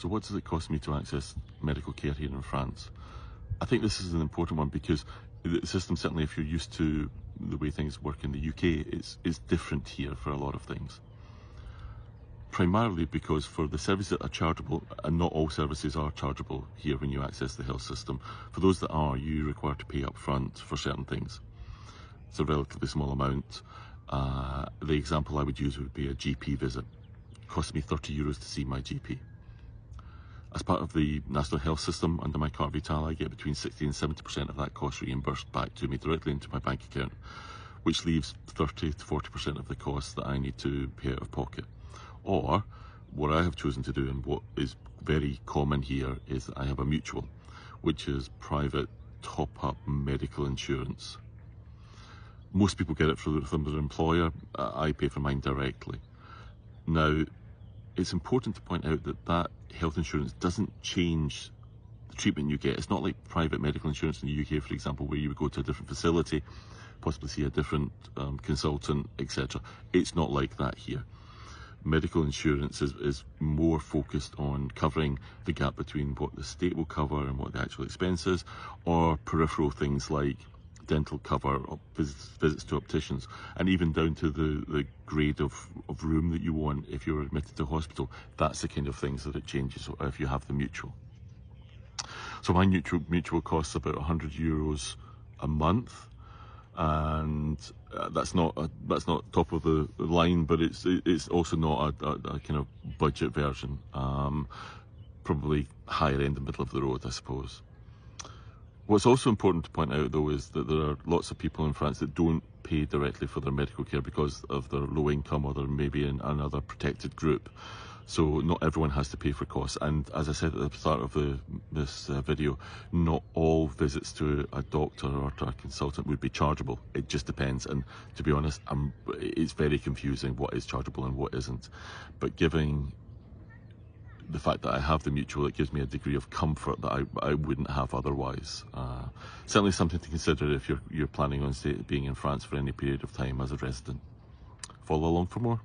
So what does it cost me to access medical care here in France? I think this is an important one because the system, certainly if you're used to the way things work in the UK, is different here for a lot of things. Primarily because for the services that are chargeable, and not all services are chargeable here when you access the health system, for those that are, you require to pay up front for certain things. It's a relatively small amount. The example I would use would be a GP visit. It costs me €30 to see my GP. As part of the National Health System under my Carte Vitale, I get between 60 and 70% of that cost reimbursed back to me directly into my bank account, which leaves 30 to 40% of the cost that I need to pay out of pocket. Or, what I have chosen to do, and what is very common here, is that I have a mutual, which is private top-up medical insurance. Most people get it from their employer. I pay for mine directly. Now, it's important to point out that that health insurance doesn't change the treatment you get. It's not like private medical insurance in the UK, for example, where you would go to a different facility, possibly see a different consultant, etc. It's not like that here. Medical insurance is more focused on covering the gap between what the state will cover and what the actual expense is, or peripheral things like dental cover, or visits to opticians, and even down to the grade of room that you want if you're admitted to hospital. That's the kind of things that it changes if you have the mutual. So my mutual costs about €100 a month, and that's not top of the line, but it's also not a kind of budget version. Probably higher end, the middle of the road, I suppose. What's also important to point out, though, is that there are lots of people in France that don't pay directly for their medical care because of their low income, or they're maybe in another protected group. So not everyone has to pay for costs. And as I said at the start of this video, not all visits to a doctor or to a consultant would be chargeable. It just depends. And to be honest, it's very confusing what is chargeable and what isn't. But given the fact that I have the mutual, it gives me a degree of comfort that I wouldn't have otherwise. Certainly something to consider if you're planning on being in France for any period of time as a resident. Follow along for more.